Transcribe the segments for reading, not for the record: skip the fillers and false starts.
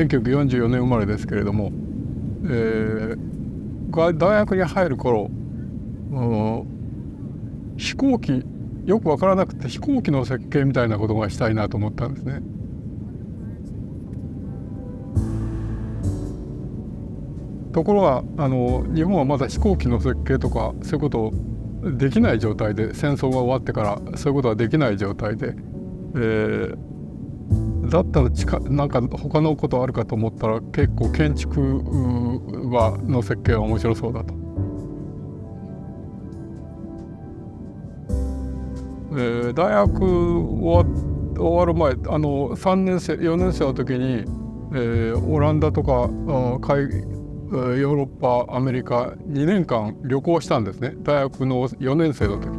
1944年生まれですけれども、大学に入る頃、飛行機よく分からなくて飛行機の設計みたいなことがしたいなと思ったんですね。ところが日本はまだ飛行機の設計とかそういうことできない状態で、戦争が終わってからそういうことはできない状態で、だったらなんか他のことあるかと思ったら結構建築の設計は面白そうだと。大学終わる前3年生4年生の時に、オランダとかヨーロッパアメリカ2年間旅行したんですね。大学の4年生の時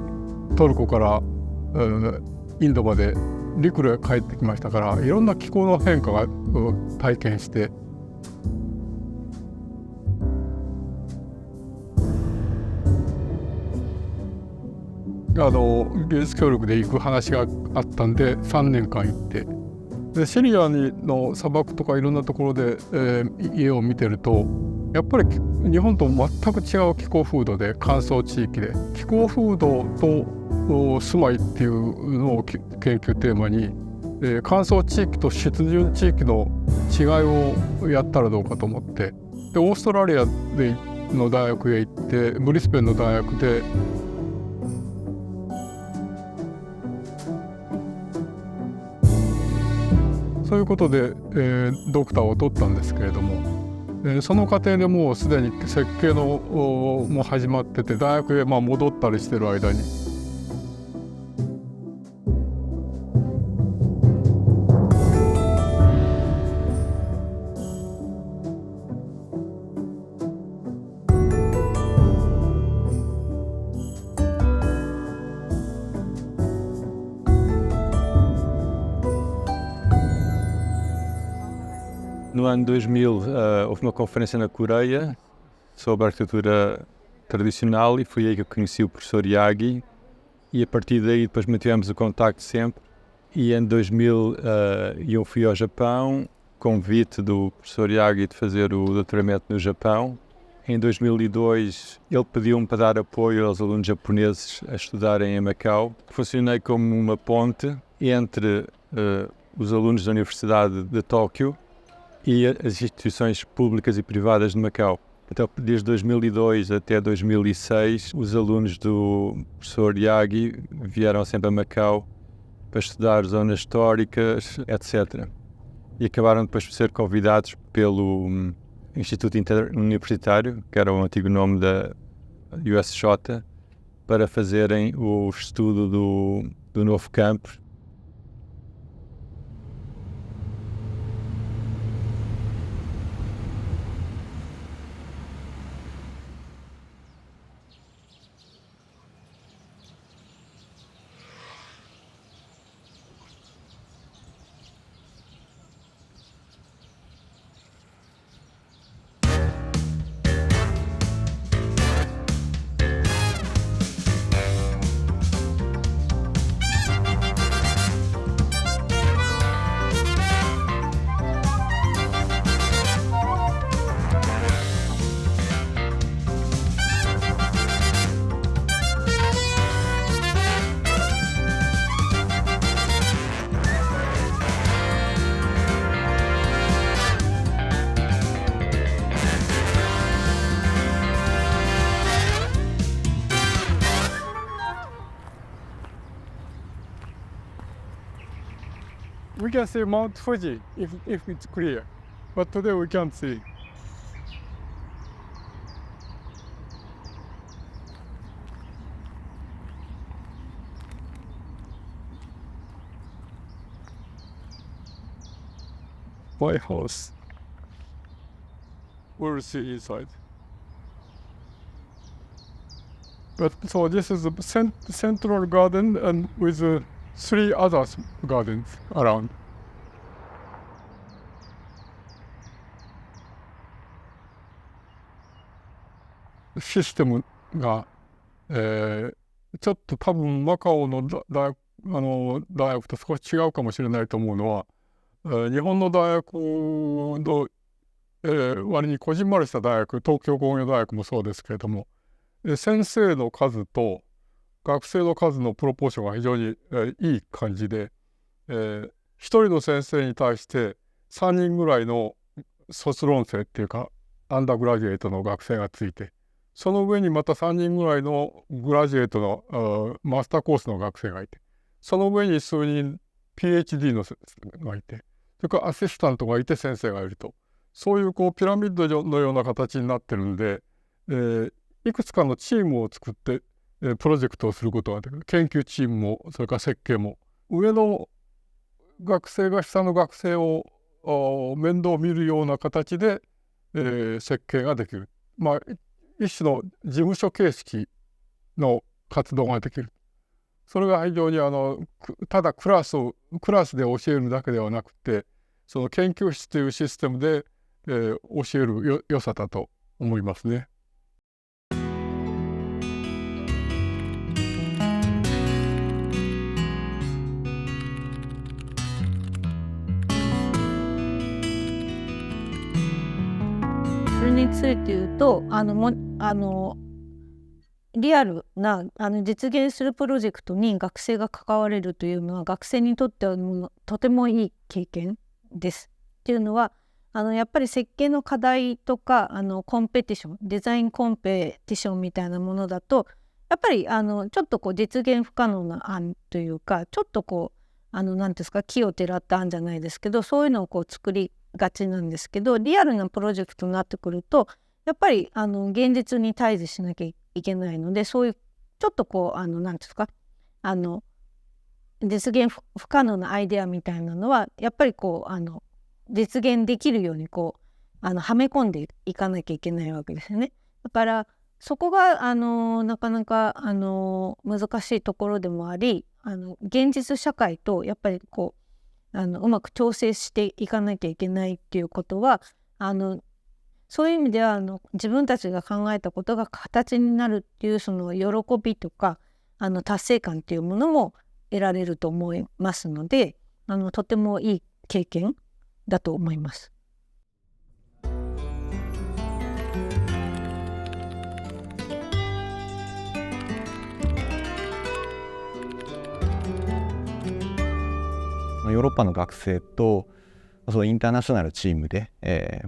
トルコから、インドまで陸路へ帰ってきましたから、いろんな気候の変化が体験して、技術協力で行く話があったんで3年間行って、でシリアの砂漠とかいろんなところで、家を見てるとやっぱり日本と全く違う気候風土で、乾燥地域で気候風土と住まいっていうのを研究テーマに、乾燥地域と湿潤地域の違いをやったらどうかと思って、でオーストラリアの大学へ行ってブリスベンの大学でそういうことで、ドクターを取ったんですけれども、その過程でもうすでに設計のもう始まってて、大学へ戻ったりしてる間にNo ano 2000 houve uma conferência na Coreia sobre arquitetura tradicional e foi aí que eu conheci o professor Yagi, e a partir daí depois mantivemos o contacto sempre. E em 2000 eu fui ao Japão, convite do professor Yagi de fazer o doutoramento no Japão. Em 2002 ele pediu-me para dar apoio aos alunos japoneses a estudarem em Macau. Funcionei como uma ponte entre os alunos da Universidade de Tóquio e as instituições públicas e privadas de Macau. Então, desde 2002 até 2006, os alunos do professor Yagi vieram sempre a Macau para estudar zonas históricas, etc. E acabaram depois por ser convidados pelo Instituto Interuniversitário, que era o antigo nome da USJ, para fazerem o estudo do novo campus. We can see Mount Fuji if it's clear, but today we can't see. My house. We'll see inside. But so this is the central garden and with 3 other gardens around. System が、ちょっと多分マカオの大学と少し違うかもしれないと思うのは、日本の大学の、割にこじんまりした大学、東京工業大学もそうですけれども、先生の数と学生の数のプロポーションが非常に、いい感じで、1人の先生に対して3人ぐらいの卒論生っていうかアンダーグラジュエートの学生がついて、その上にまた3人ぐらいのグラジュエートのマスターコースの学生がいて、その上に数人 PhD の先生がいて、それからアシスタントがいて先生がいると、そういうピラミッドのような形になってるんで、いくつかのチームを作って、プロジェクトをすることができる。研究チームもそれから設計も。上の学生が下の学生を面倒見るような形で、設計ができる。一種の事務所形式の活動ができる。それが非常にただクラスで教えるだけではなくて、その研究室というシステムで、教える良さだと思いますね。それについて言うとリアルな実現するプロジェクトに学生が関われるというのは学生にとってはとてもいい経験です。っていうのはやっぱり設計の課題とかコンペティション、デザインコンペティションみたいなものだとやっぱりちょっと実現不可能な案というか、ちょっと何ですか、木をてらった案じゃないですけど、そういうのを作りがちなんですけど、リアルなプロジェクトになってくるとやっぱり現実に対峙しなきゃいけないので、そういうちょっと何ですか実現不可能なアイデアみたいなのはやっぱり実現できるようにはめ込んでいかなきゃいけないわけですよね。だからそこがなかなか難しいところでもあり、現実社会とやっぱりうまく調整していかなきゃいけないっていうことはそういう意味では自分たちが考えたことが形になるっていうその喜びとか達成感っていうものも得られると思いますので、とてもいい経験だと思います。ヨーロッパの学生とそのインターナショナルチームで、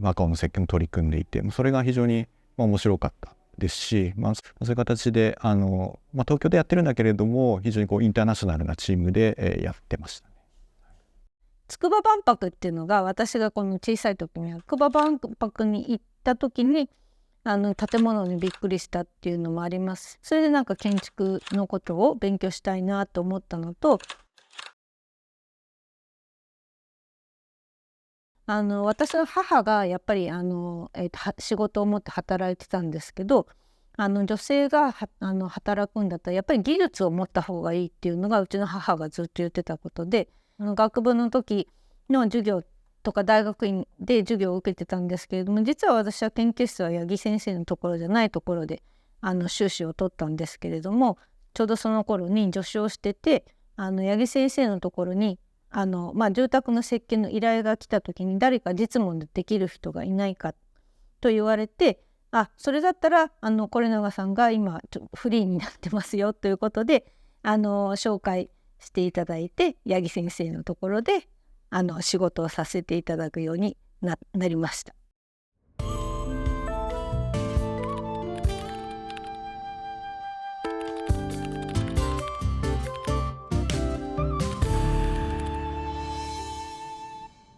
マカオの設計に取り組んでいて、それが非常に面白かったですし、そういう形で東京でやってるんだけれども非常にインターナショナルなチームで、やってましたね。筑波万博っていうのが、私がこの小さい時に筑波万博に行った時に建物にびっくりしたっていうのもあります。それで建築のことを勉強したいなと思ったのと、私の母がやっぱり仕事を持って働いてたんですけど、女性が働くんだったらやっぱり技術を持った方がいいっていうのがうちの母がずっと言ってたことで、学部の時の授業とか大学院で授業を受けてたんですけれども、実は私は研究室は八木先生のところじゃないところで修士を取ったんですけれども、ちょうどその頃に助手をしてて八木先生のところに住宅の設計の依頼が来た時に誰か実務できる人がいないかと言われて、それだったら是永さんが今フリーになってますよということで紹介していただいて、八木先生のところで仕事をさせていただくように なりました。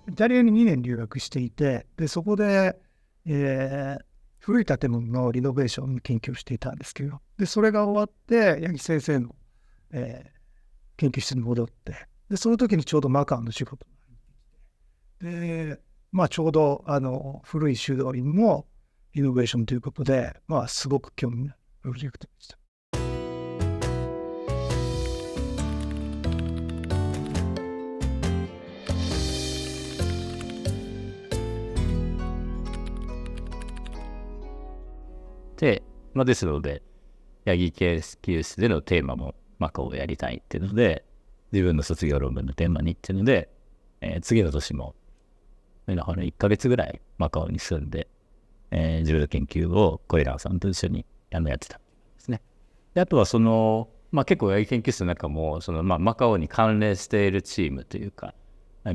イタリアに2年留学していて、そこで、古い建物のリノベーションの研究をしていたんですけど、それが終わって八木先生の、研究室に戻って、その時にちょうどマカオの仕事が入ってきて、ちょうど古い修道院のリノベーションということで、すごく興味のあるプロジェクトでした。で、ですので、八木研究室でのテーマもマカオをやりたいっていうので、自分の卒業論文のテーマにっていうので、次の年も1ヶ月ぐらいマカオに住んで、自分の研究を小平さんと一緒にやってたんですね。であとは結構八木研究室の中もマカオに関連しているチームというか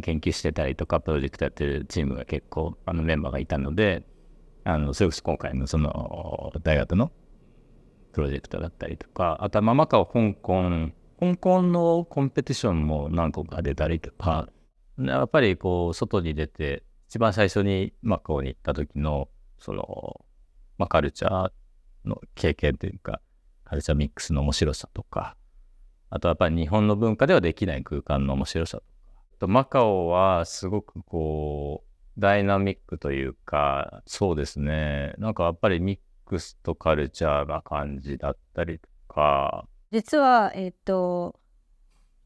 研究してたりとかプロジェクトやってるチームが結構メンバーがいたので、それこそ今回の大学のプロジェクトだったりとか、あとはマカオ香港のコンペティションも何個か出たりとか、やっぱり外に出て一番最初にマカオに行った時のカルチャーの経験というか、カルチャーミックスの面白さとか、あとやっぱり日本の文化ではできない空間の面白さとか、あとマカオはすごくダイナミックというか、そうですね、やっぱりミックスとカルチャーな感じだったりとか。実は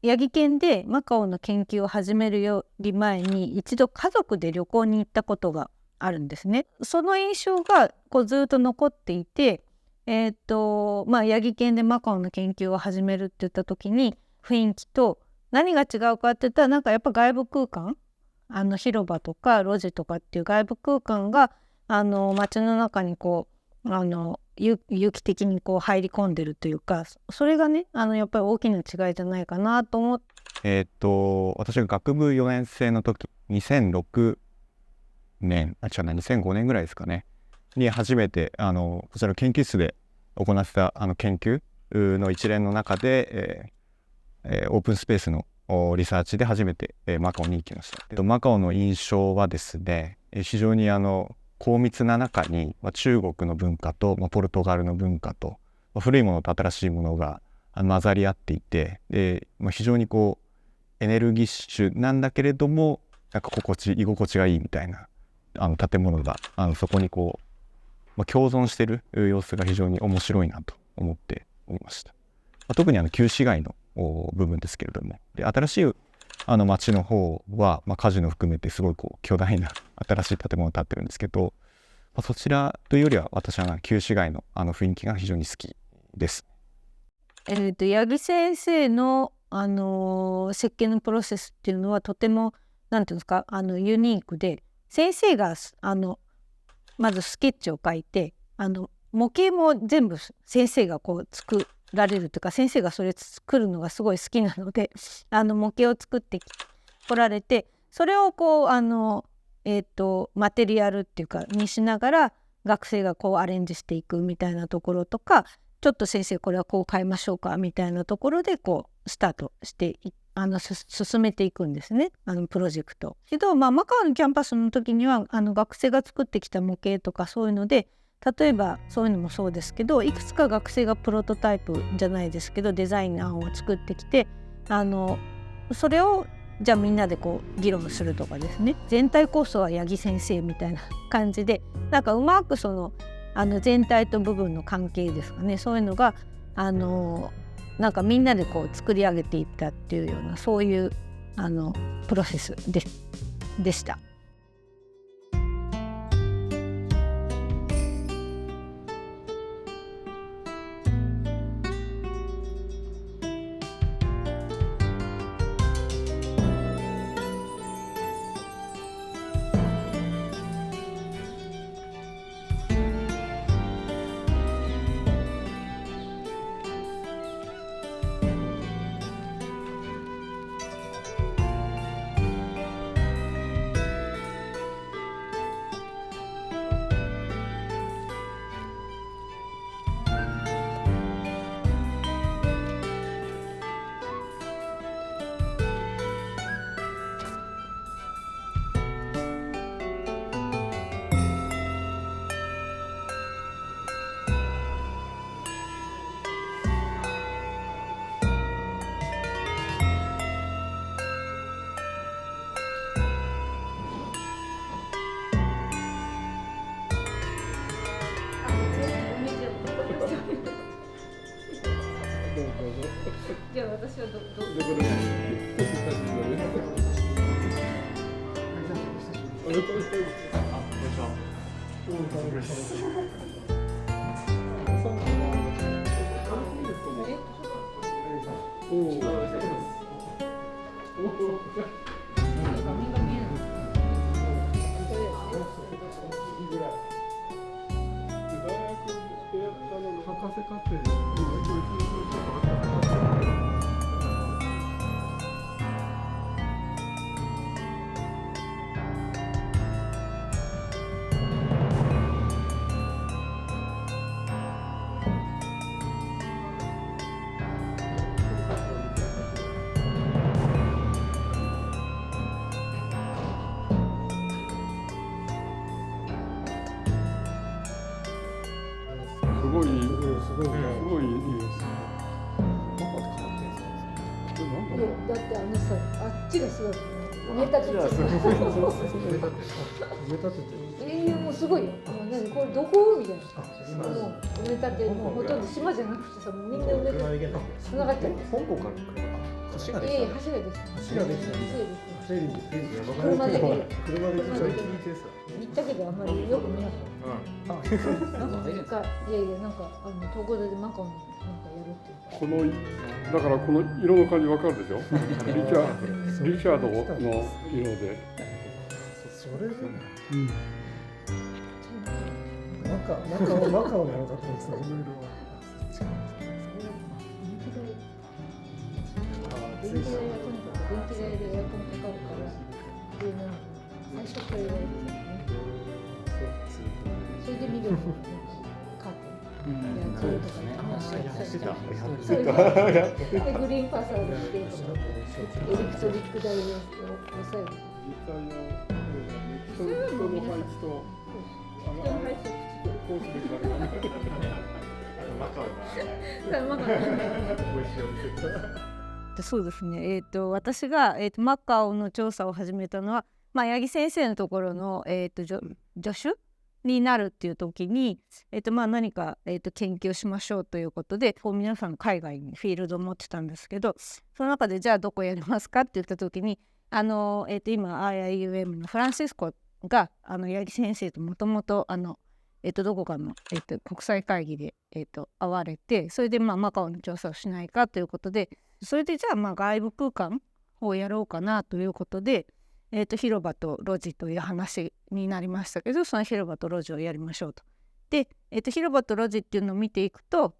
八木研でマカオの研究を始めるより前に一度家族で旅行に行ったことがあるんですね。その印象がずっと残っていて、八木研でマカオの研究を始めるって言った時に雰囲気と何が違うかって言ったら、やっぱ外部空間、広場とか路地とかっていう外部空間が街の中に有機的に入り込んでるというか、それがねやっぱり大きな違いじゃないかなと思って。私が学部4年生の時2005年ぐらいですかねに初めてこちらの研究室で行ってた研究の一連の中で、オープンスペースのリサーチで初めて、マカオに行きました。マカオの印象はですね、非常に高密な中に、中国の文化と、ポルトガルの文化と、古いものと新しいものが混ざり合っていて、で、非常にエネルギッシュなんだけれども居心地がいいみたいな建物がそこに共存してる様子が非常に面白いなと思っておりました。特に旧市街の部分ですけれども、で新しい町の方は、カジノ含めてすごい巨大な新しい建物が建ってるんですけど、そちらというよりは私は旧市街の雰囲気が非常に好きです。八木先生の設計のプロセスっていうのはとてもなんていうんですかユニークで、先生がまずスケッチを描いて模型も全部先生が作られるというか、先生がそれ作るのがすごい好きなので模型を作ってこられて、それをマテリアルっていうかにしながら学生がアレンジしていくみたいなところとか、ちょっと先生これは変えましょうかみたいなところでスタートして進めていくんですね、プロジェクト。けど、マカオのキャンパスの時には学生が作ってきた模型とかそういうので、例えばそういうのもそうですけど、いくつか学生がプロトタイプじゃないですけどデザイン案を作ってきてそれをじゃあみんなで議論するとかですね、全体構想は八木先生みたいな感じでうまく全体と部分の関係ですかね、そういうのがみんなで作り上げていったっていうような、そういうプロセスでした。じゃあ私はどうせ課程すごい、すごいいいです。だってあっちがすごい埋め立ててもうすごいよ。もう何これどこみたいな。もう埋め立てもうほとんど島じゃなくてさ、もうみんな埋め立てつながっちゃう。香港から橋ができた。橋ができた。橋ができた。車で行行ったけどあんまりよく見なかった。なんかいやなんか東京でマカオのなんかやるっていう。このだからこの色の感じわかるでしょ。リチャードの色で。それで、マカオのやらかったんですよ、この色は。電気代でエアコンかかるからっていうのは最初から言われてたよね。それで緑のカーテンや買うとかね、でグリーンパスあるっていうとかエレクトリック代を抑える。人の配置と人の配置をコースできたり。そうですね。私が、マカオの調査を始めたのは、八木先生のところの、助手になるっていう時に、何か、研究しましょうということで、こう皆さん海外にフィールドを持ってたんですけど、その中でじゃあどこやりますかって言った時に、今 IIUM のフランシスコが八木先生ともともとどこかの、国際会議で、会われて、それでマカオの調査をしないかということで、それでじゃあ外部空間をやろうかなということで、広場と路地という話になりましたけど、その広場と路地をやりましょうと。で、広場と路地っていうのを見ていくと、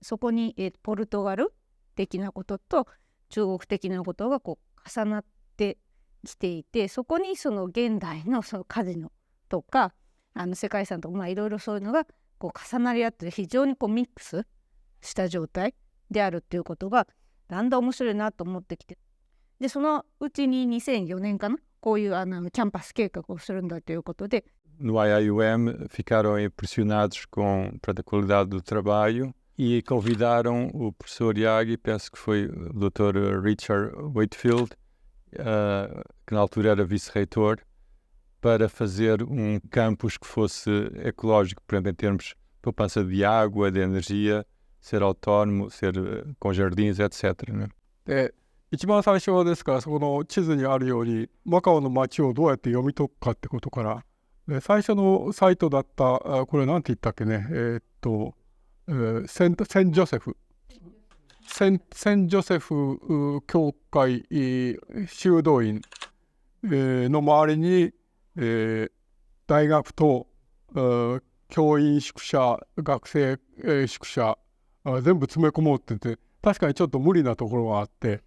そこに、ポルトガル的なことと中国的なことがこう重なってきていて、そこにその現代のそのカジノとか世界遺産とかいろいろそういうのがこう重なり合って非常にこうミックスした状態であるっていうことがだんだん面白いなと思ってきて、でそのうちに2004年かな、こういうキャンパス計画をするんだということで。No IIUM ficaram impressionados com a qualidade do trabalho e convidaram o professor Yagi, penso que foi o Dr. Richard Wakefield, que na altura era vice-reitor, para fazer campus que fosse ecológico, por exemplo, em termos de poupança de água, de energia, ser autónomo, ser com jardins, etc. ね。で一番最初ですから、そこの地図にあるようにマカオの街をどうやって読み解くかってことから、で最初のサイトだったこれなんて言ったっけね、センジョセフ教会修道院の周りに大学と教員宿舎、学生宿舎全部詰め込もうって言って、確かにちょっと無理なところがあって、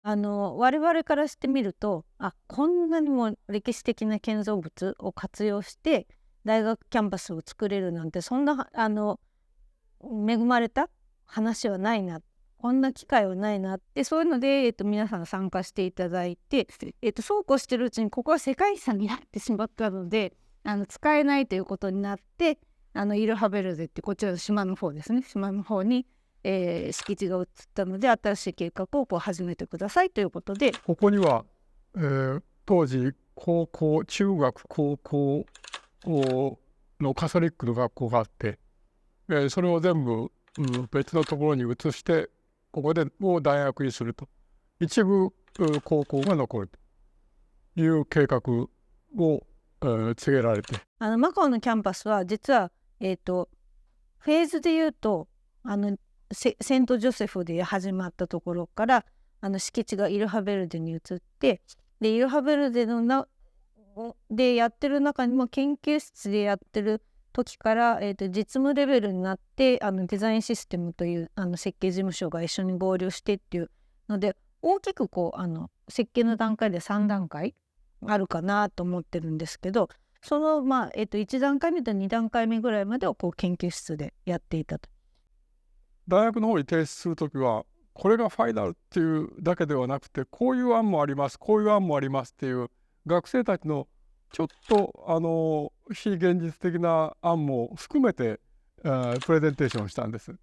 我々からしてみると、こんなにも歴史的な建造物を活用して大学キャンパスを作れるなんて、そんな恵まれた話はないな、こんな機会はないなって、そういうので、皆さん参加していただいて、そうこうしてるうちにここは世界遺産になってしまったので使えないということになって、イルハベルデってこちらの島の方ですね、島の方に敷地が移ったので、新しい計画をこう始めてくださいということで、ここには、当時中学高校のカトリックの学校があって、それを全部、別のところに移して、ここでもう大学にすると、一部高校が残るという計画を、告げられて、マカオのキャンパスは実は、フェーズでいうとセントジョセフで始まったところから敷地がイルハベルデに移って、でイルハベルデでやってる中にも研究室でやってる時から、実務レベルになってデザインシステムという設計事務所が一緒に合流してっていうので、大きくこう設計の段階で3段階あるかなと思ってるんですけど、その、1段階目と2段階目ぐらいまでをこう研究室でやっていたと。大学の方に提出するときはこれがファイナルっていうだけではなくて、こういう案もあります、こういう案もありますっていう学生たちのちょっと非現実的な案も含めて、プレゼンテーションをしたんです。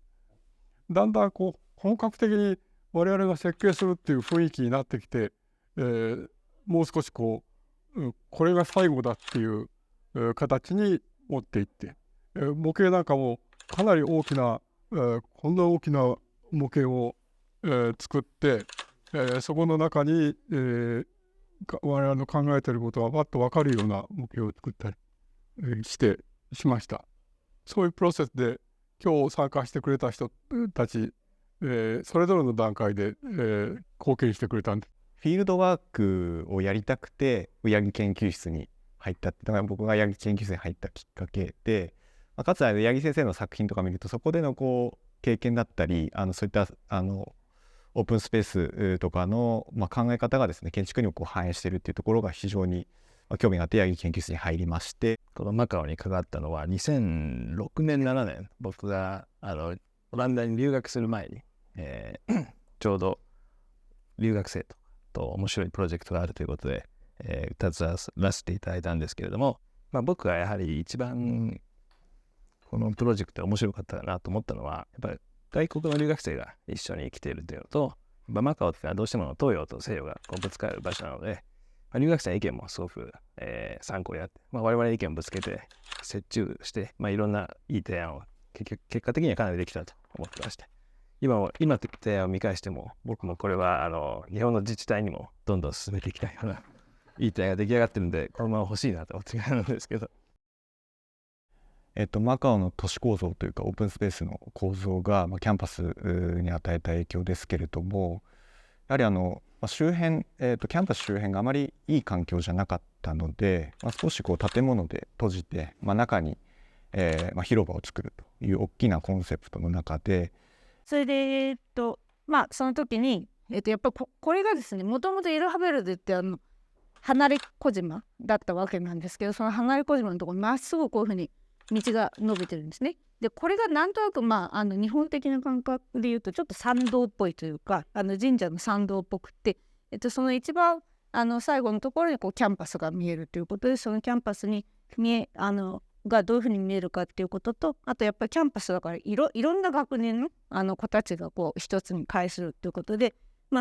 だんだんこう本格的に我々が設計するっていう雰囲気になってきて、もう少しこれが最後だっていう、形に持っていって、模型なんかもかなり大きな、こんな大きな模型を、作って、そこの中に、我々の考えていることがパッと分かるような模型を作ったり、しました。そういうプロセスで今日参加してくれた人たち、それぞれの段階で、貢献してくれたんです。フィールドワークをやりたくて八木研究室に入ったっていうのが、僕が八木研究室に入ったきっかけで、かつ八木先生の作品とか見ると、そこでのこう経験だったり、そういったオープンスペースとかの、考え方がですね、建築にもこう反映しているっていうところが非常に興味があって、八木研究室に入りまして。このマカオに関わったのは2006年7年、僕がオランダに留学する前に、ちょうど留学生と面白いプロジェクトがあるということで、携わらせていただいたんですけれども、僕がやはり一番このプロジェクトで面白かったなと思ったのは、やっぱり外国の留学生が一緒に来ているというのと、マカオっていうのはどうしても東洋と西洋がぶつかる場所なので、留学生の意見もすごく、参考になって、我々の意見をぶつけて折衷して、いろんないい提案を結果的にはかなりできたと思ってまして、今提案を見返しても、僕もこれは日本の自治体にもどんどん進めていきたいようないい提案が出来上がってるんで、このまま欲しいなと思ってるんですけど。マカオの都市構造というかオープンスペースの構造が、キャンパスに与えた影響ですけれども、やはり周辺、キャンパス周辺があまりいい環境じゃなかったので、少しこう建物で閉じて、中に、広場を作るという大きなコンセプトの中で、それでその時に、やっぱりこれがですね、もともとエルハベルデって離れ小島だったわけなんですけど、その離れ小島のところにまっすぐこういうふうに道が伸びてるんですね。でこれがなんとなく日本的な感覚で言うとちょっと参道っぽいというか、神社の参道っぽくて、その一番最後のところにこうキャンパスが見えるということで、そのキャンパスにがどういうふうに見えるかっていうことと、あとやっぱりキャンパスだからいろんな学年の子たちがこう一つに会するということで、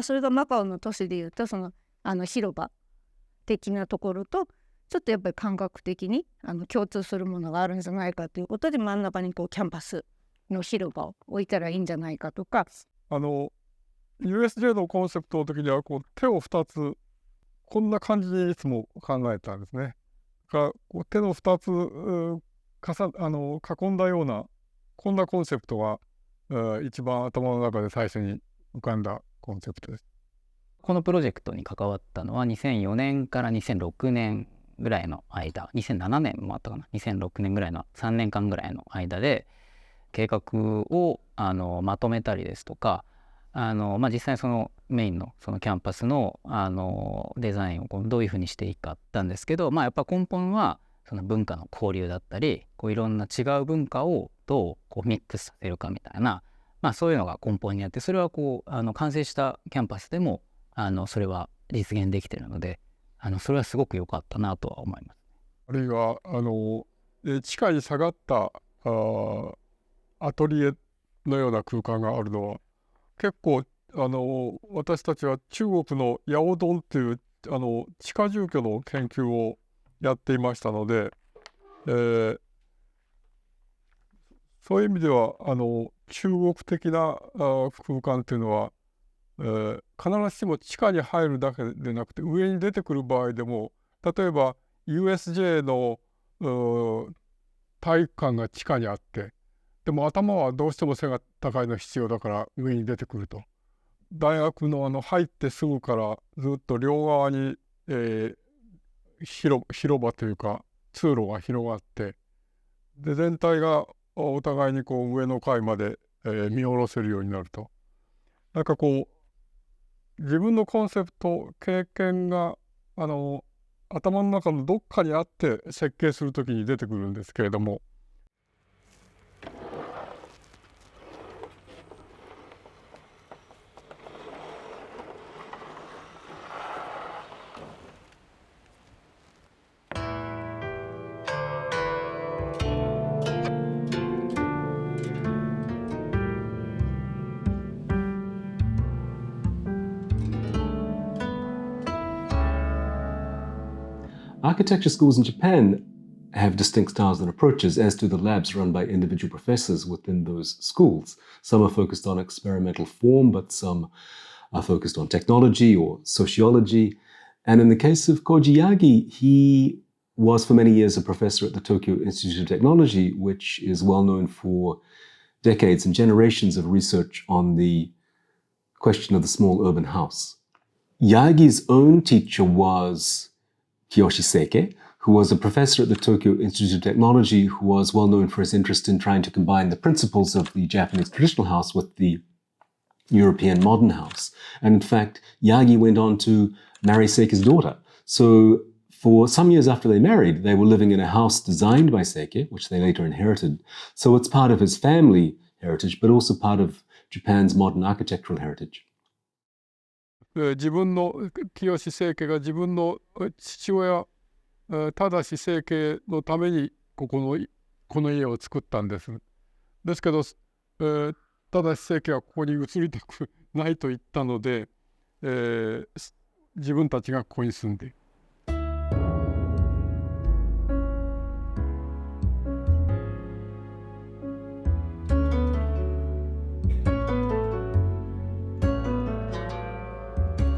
それがマカオの都市でいうとその広場的なところとちょっとやっぱり感覚的に共通するものがあるんじゃないかということで、真ん中にこうキャンパスの広場を置いたらいいんじゃないかとか。USJ のコンセプトの時にはこう手を2つこんな感じにいつも考えたんですね。こう手の2つ囲んだようなこんなコンセプトが、一番頭の中で最初に浮かんだコンセプトです。このプロジェクトに関わったのは2004年から2006年ぐらいの間、2007年もあったかな、2006年ぐらいの3年間ぐらいの間で計画をまとめたりですとか、実際そのメインのそのキャンパスのデザインをどういうふうにしていいかったんですけど、やっぱ根本はその文化の交流だったり、いろんな違う文化をどうミックスさせるかみたいな、そういうのが根本にあって、それは完成したキャンパスでもそれは実現できているので、それはすごく良かったなとは思います。あるいは地下に下がったアトリエのような空間があるのは結構私たちは中国のヤオドンっていう地下住居の研究をやっていましたので、そういう意味では中国的な空間っていうのは、必ずしも地下に入るだけでなくて上に出てくる場合でも、例えば USJ の体育館が地下にあって、でも頭はどうしても背が高いの必要だから上に出てくると。大学の入ってすぐからずっと両側に、広場というか通路が広がって、で全体がお互いにこう上の階まで、見下ろせるようになると、なんかこう自分のコンセプト経験が頭の中のどっかにあって設計するときに出てくるんですけれども、Architecture schools in Japan have distinct styles and approaches, as do the labs run by individual professors within those schools. Some are focused on experimental form, but some are focused on technology or sociology. And in the case of Koji Yagi, he was for many years a professor at the Tokyo Institute of Technology, which is well known for decades and generations of research on the question of the small urban house. Yagi's own teacher was Kiyoshi Seike, who was a professor at the Tokyo Institute of Technology, who was well known for his interest in trying to combine the principles of the Japanese traditional house with the European modern house. And in fact, Yagi went on to marry Seike's daughter. So for some years after they married, they were living in a house designed by Seike, which they later inherited. So it's part of his family heritage, but also part of Japan's modern architectural heritage. 自分の清盛家が自分の父親正成家のためにこの家を作ったんです。ですけど、正成家はここに移りたくないと言ったので、自分たちがここに住んでいる。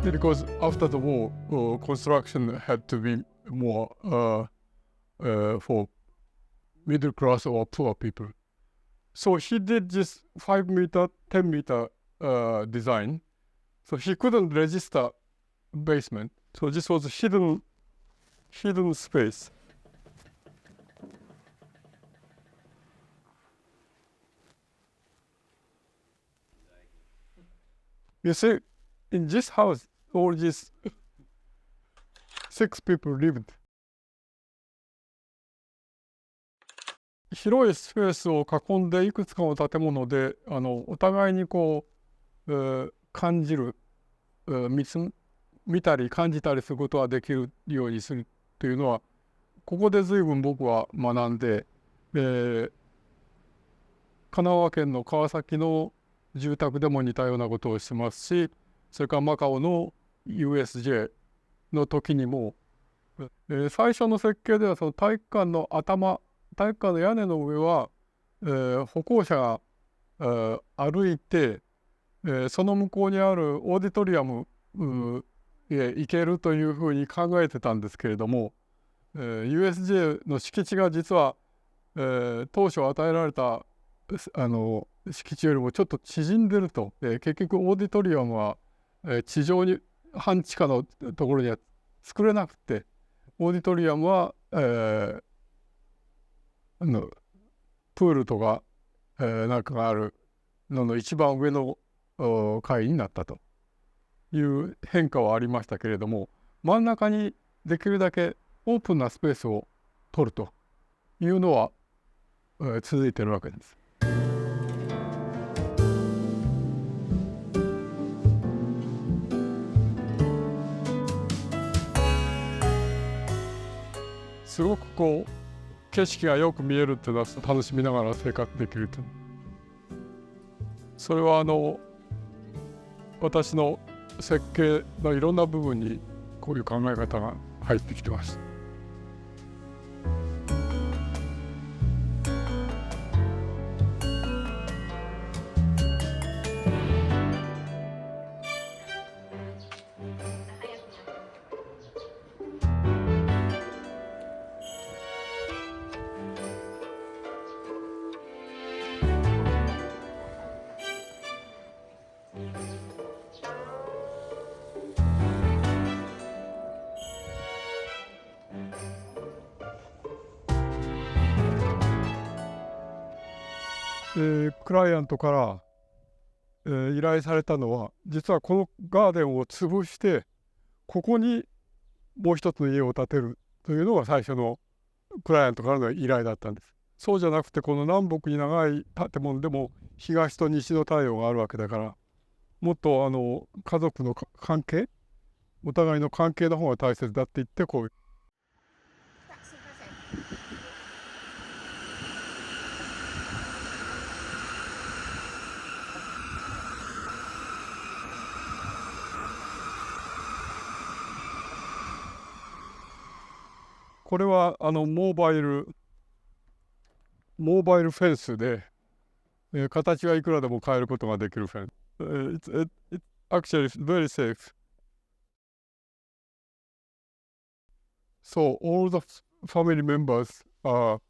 Because after the war, construction had to be more for middle class or poor people. So he did this 5 meter, 10 meter design. So he couldn't register basement. So this was a hidden space. You see, in this house, all these 6 people lived. 広いスペースを囲んでいくつかの建物でお互いにこう、感じる、見たり感じたりすることができるようにするというのはここで随分僕は学んで、神奈川県の川崎の住宅でも似たようなことをしてますし、それからマカオの USJ の時にも、最初の設計ではその体育館の屋根の上は、歩行者が、歩いて、その向こうにあるオーディトリアムへ行けるというふうに考えてたんですけれども、USJ の敷地が実は、当初与えられた敷地よりもちょっと縮んでると、結局オーディトリアムは、地上に半地下のところには作れなくて、オーディトリアムは、プールとか、なんかがあるのの一番上の階になったという変化はありましたけれども、真ん中にできるだけオープンなスペースを取るというのは、続いてるわけです。すごくこう景色がよく見えるっていうのは楽しみながら生活できると。それは私の設計のいろんな部分にこういう考え方が入ってきてます。クライアントから、依頼されたのは実はこのガーデンを潰してここにもう一つの家を建てるというのが最初のクライアントからの依頼だったんです。そうじゃなくてこの南北に長い建物でも東と西の太陽があるわけだからもっと家族の関係お互いの関係の方が大切だって言ってこうこれはモバイルフェンスで、形はいくらでも変えることができるフェンス。It's actually very safe. So all the family members are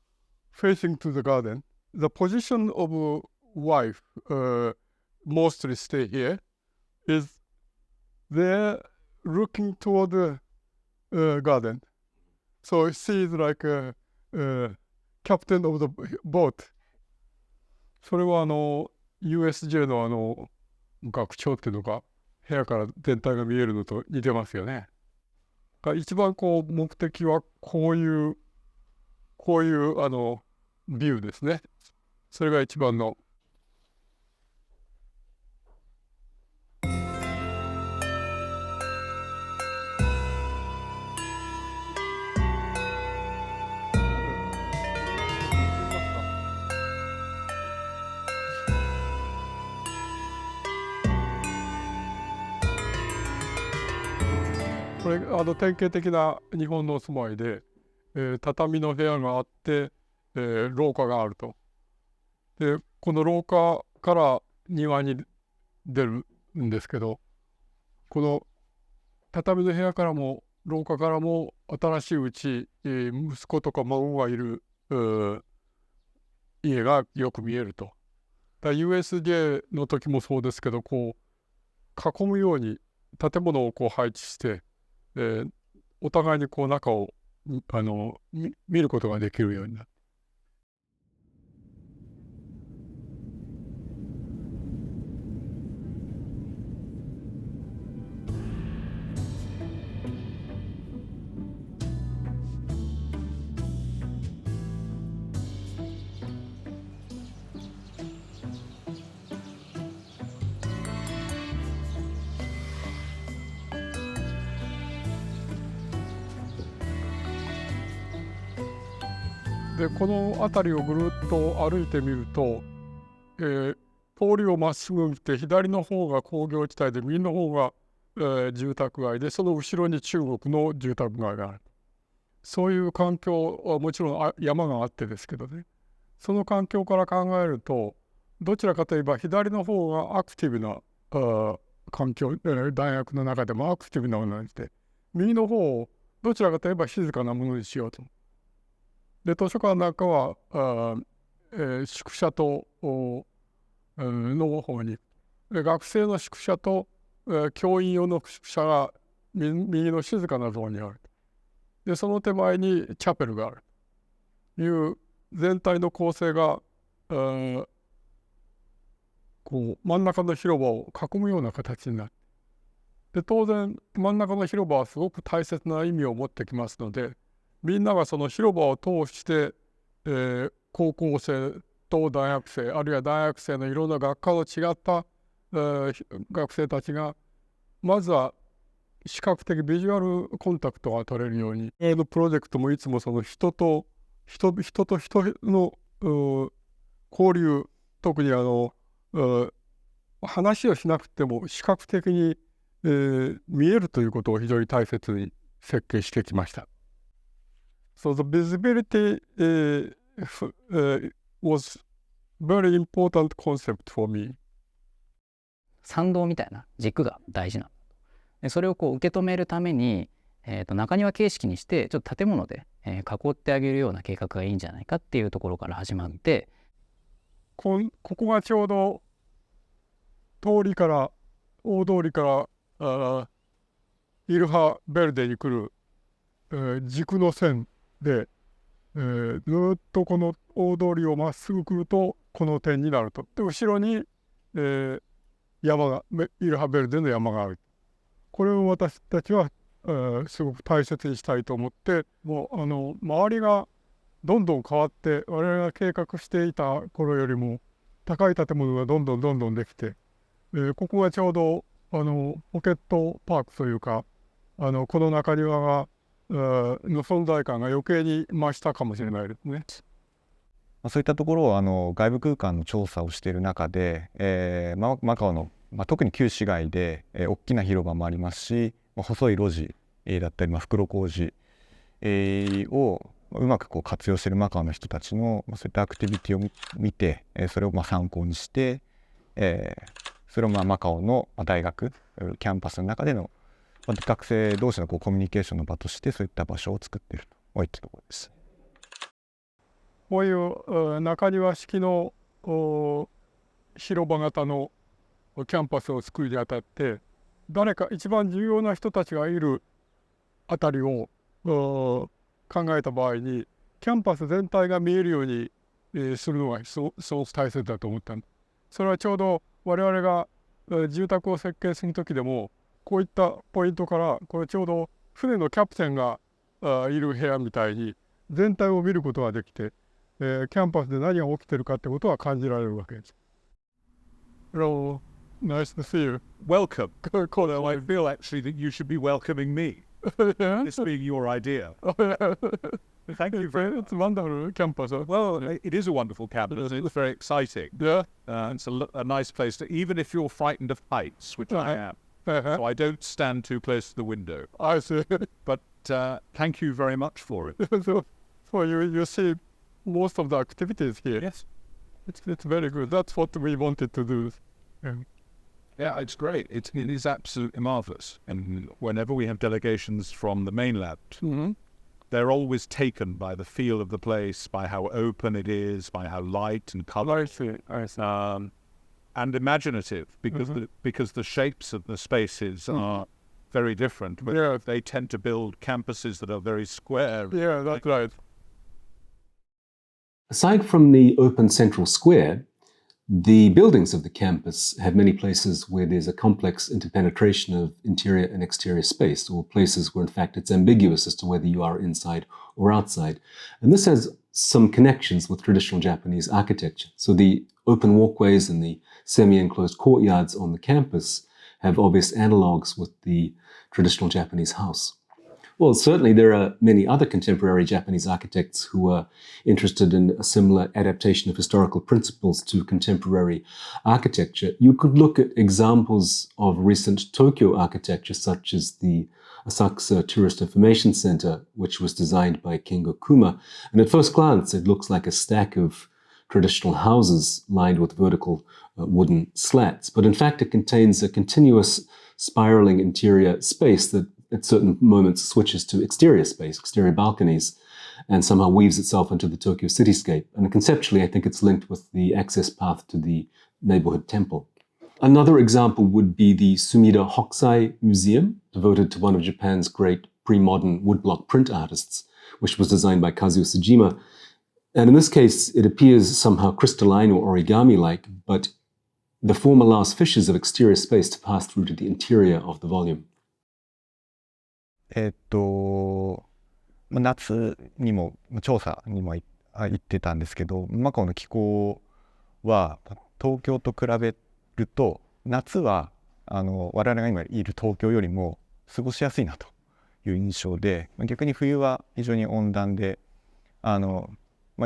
facing to the garden. The position of wife mostly stay here. Is they're looking toward the garden. So she is like a captain of the boat. それはUSJ の学長っていうのが部屋から全体が見えるのと似てますよね。一番こう目的はこういうビューですね。それが一番のこれ典型的な日本の住まいで、畳の部屋があって、廊下があると。でこの廊下から庭に出るんですけどこの畳の部屋からも廊下からも新しいうち、息子とか孫がいる家がよく見えると。USJ の時もそうですけどこう囲むように建物をこう配置してお互いにこう中を見ることができるようになる。でこの辺りをぐるっと歩いてみると、通りをまっすぐ見て左の方が工業地帯で右の方が、住宅街でその後ろに中国の住宅街がある。そういう環境はもちろん山があってですけどねその環境から考えるとどちらかといえば左の方がアクティブな環境、大学の中でもアクティブなものにして右の方をどちらかといえば静かなものにしようと。で図書館なんかは宿舎との方に学生の宿舎と、教員用の宿舎が右の静かなゾーンにある。でその手前にチャペルがあるという全体の構成がこう真ん中の広場を囲むような形になる。で当然真ん中の広場はすごく大切な意味を持ってきますのでみんながその広場を通して、高校生と大学生あるいは大学生のいろんな学科の違った、学生たちがまずは視覚的ビジュアルコンタクトが取れるようにプロジェクトもいつもその人と人の交流特に話をしなくても視覚的に、見えるということを非常に大切に設計してきました。So the visibility was very important concept for me. 参道みたいな軸が大事なんだと。それをこう受け止めるために、中庭形式にしてちょっと建物で、囲ってあげるような計画がいいんじゃないかっていうところから始まってここがちょうど大通りからイルハベルデに来る、軸の線で、ずっとこの大通りをまっすぐ来るとこの点になると。で後ろに、山がイルハベルデの山がある。これを私たちは、すごく大切にしたいと思って、もう周りがどんどん変わって、我々が計画していた頃よりも高い建物がどんどんできて、ここがちょうどポケットパークというか、この中庭がの存在感が余計に増したかもしれないですね。そういったところを外部空間の調査をしている中で、マカオの、特に旧市街で、大きな広場もありますし、細い路地、だったり、袋小路、をうまく活用しているマカオの人たちの、そういったアクティビティを見て、それを参考にして、それをマカオの大学キャンパスの中での学生同士のコミュニケーションの場としてそういった場所を作っているといったところです。こういう中庭式の広場型のキャンパスを作るにあたって、誰か一番重要な人たちがいるあたりを考えた場合に、キャンパス全体が見えるようにするのがそう大切だと思ったんだ。それはちょうど我々が住宅を設計する時でも、こういったポイントから、これちょうど船のキャプテンがいる部屋みたいに全体を見ることができて、キャンパスで何が起きてるかってことは感じられるわけです。Hello, nice to see you. Welcome. So I feel actually that you should be welcoming me. This being your idea. Thank you very much. It's a wonderful campus. Well, it is a wonderful campus. It's very exciting. Yeah. It's a nice place to, even if you're frightened of heights, which I am. So I don't stand too close to the window. I see. But thank you very much for it. So you see most of the activities here. Yes. It's very good. That's what we wanted to do. Yeah, it's great. It is absolutely marvelous. And whenever we have delegations from the mainland, they're always taken by the feel of the place, by how open it is, by how light and color, and imaginative, because the shapes of the spaces are very different. But they tend to build campuses that are very square. Yeah, that's right. Aside from the open central square, the buildings of the campus have many places where there's a complex interpenetration of interior and exterior space, or places where in fact it's ambiguous as to whether you are inside or outside. And this has some connections with traditional Japanese architecture. So the open walkways and the semi-enclosed courtyards on the campus have obvious analogues with the traditional Japanese house. Well, certainly there are many other contemporary Japanese architects who are interested in a similar adaptation of historical principles to contemporary architecture. You could look at examples of recent Tokyo architecture, such as the Asakusa Tourist Information Center, which was designed by Kengo Kuma. And at first glance, it looks like a stack of traditional houses lined with vertical wooden slats. But in fact, it contains a continuous spiraling interior space that at certain moments switches to exterior space, exterior balconies, and somehow weaves itself into the Tokyo cityscape. And conceptually, I think it's linked with the access path to the neighborhood temple. Another example would be the Sumida Hokusai Museum, devoted to one of Japan's great pre-modern woodblock print artists, which was designed by Kazuo Sejima. And in this case, it appears somehow crystalline or origami-like, but the form allows fissures of exterior space to pass through to the interior of the volume. 夏にも調査にも行ってたんですけど、マカオの気候は東京と比べると夏は我々が今いる東京よりも過ごしやすいなという印象で、逆に冬は非常に温暖で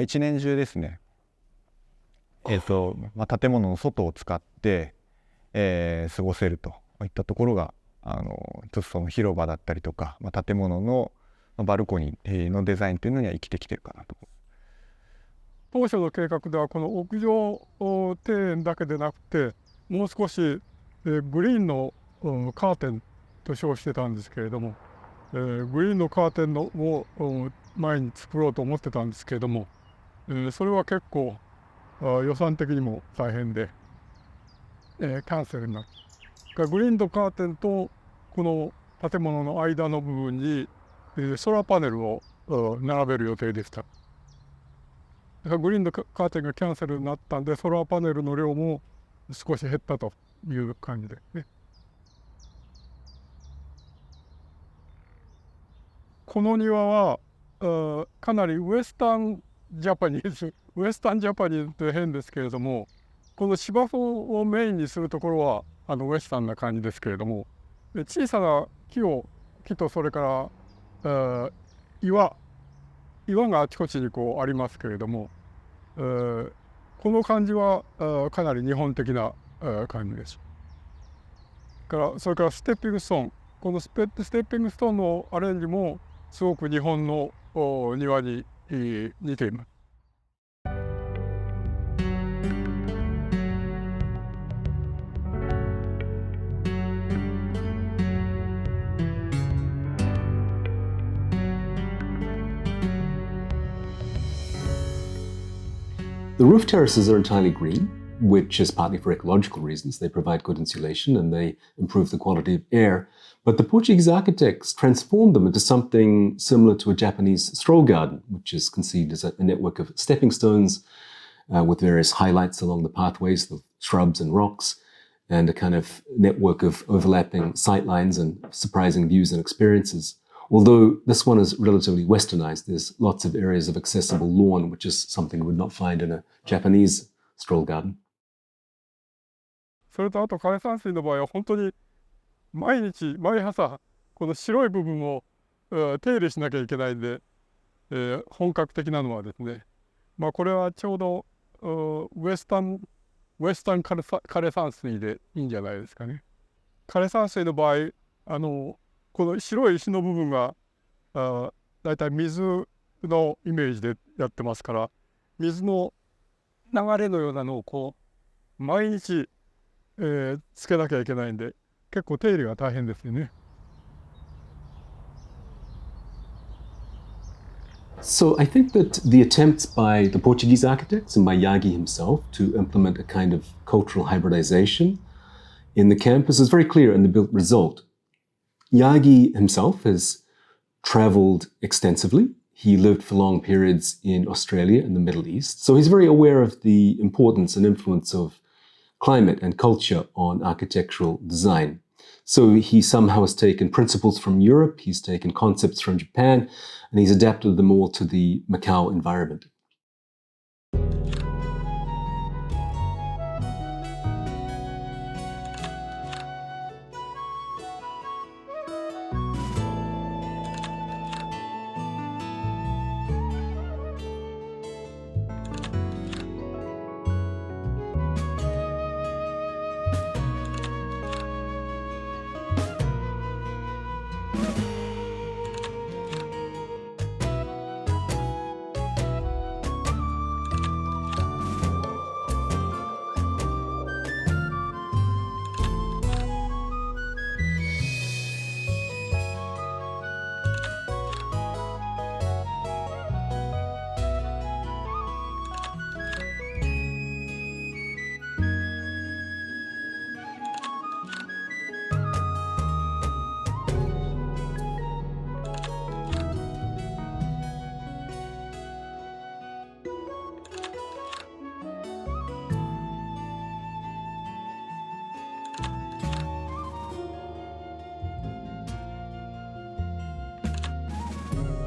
一年中ですね、建物の外を使って、過ごせるといったところが一つその広場だったりとか、建物のバルコニーのデザインというのには生きてきてるかなと。当初の計画ではこの屋上庭園だけでなくて、もう少しグリーンのカーテンと称してたんですけれども、グリーンのカーテンを前に作ろうと思ってたんですけれども、それは結構予算的にも大変で、キャンセルになった。グリーンのカーテンとこの建物の間の部分にソーラーパネルを並べる予定でした。グリーンのカーテンがキャンセルになったんで、ソラーパネルの量も少し減ったという感じですね。この庭はかなりウエスタンジャパニーズって変ですけれども、この芝生をメインにするところはウエスタンな感じですけれども、小さな木とそれから岩があちこちにこうありますけれども、この感じはかなり日本的な感じです。それからステッピングストーン、このステッピングストーンのアレンジもすごく日本の庭に似ています。The roof terraces are entirely green, which is partly for ecological reasons. They provide good insulation and they improve the quality of air. But the Portuguese architects transformed them into something similar to a Japanese stroll garden, which is conceived as a network of stepping stones with various highlights along the pathways, the shrubs and rocks, and a kind of network of overlapping sightlines and surprising views and experiences. Although this one is relatively westernized, there's lots of areas of accessible lawn, which is something you would not find in a Japanese stroll garden. それとあと枯山水の場合は本当に毎朝この白い部分を手入れしなきゃいけないんで、本格的なのはですね、これはちょうどウエスタン枯山水でいいんじゃないですかね。枯山水の場合この白い石の部分がだいたい水のイメージでやってますから、水の流れのようなのをこう毎日、つけなきゃいけないんで、結構手入れが大変ですよね。So I think that the attempts by the Portuguese architects and by Yagi himself to implement a kind of cultural hybridization in the campus is very clear in the built result. Yagi himself has traveled extensively. He lived for long periods in Australia and the Middle East. So he's very aware of the importance and influence of climate and culture on architectural design. So he somehow has taken principles from Europe, he's taken concepts from Japan, and he's adapted them all to the Macau environment.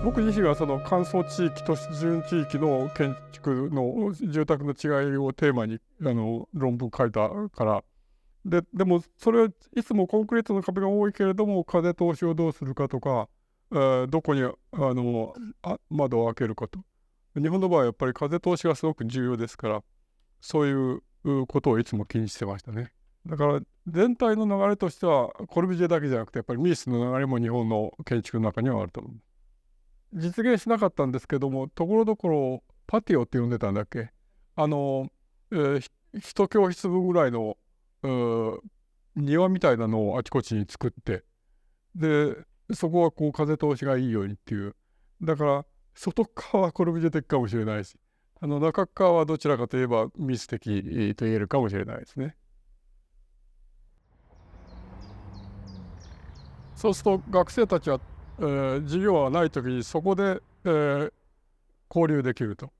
僕自身はその乾燥地域と湿潤地域の建築の住宅の違いをテーマに論文書いたからでもそれはいつもコンクリートの壁が多いけれども風通しをどうするかとか、どこに窓を開けるかと。日本の場合はやっぱり風通しがすごく重要ですから、そういうことをいつも気にしてましたね。だから全体の流れとしてはコルビュジエだけじゃなくてやっぱりミースの流れも日本の建築の中にはあると思う。実現しなかったんですけども、ところどころパティオって呼んでたんだっけ、一教室分ぐらいの庭みたいなのをあちこちに作って、でそこはこう風通しがいいようにっていう。だから外側はコルビュジエ的かもしれないし、中側はどちらかといえばミス的と言えるかもしれないですね。そうすると学生たちは、授業はない時にそこで、交流できると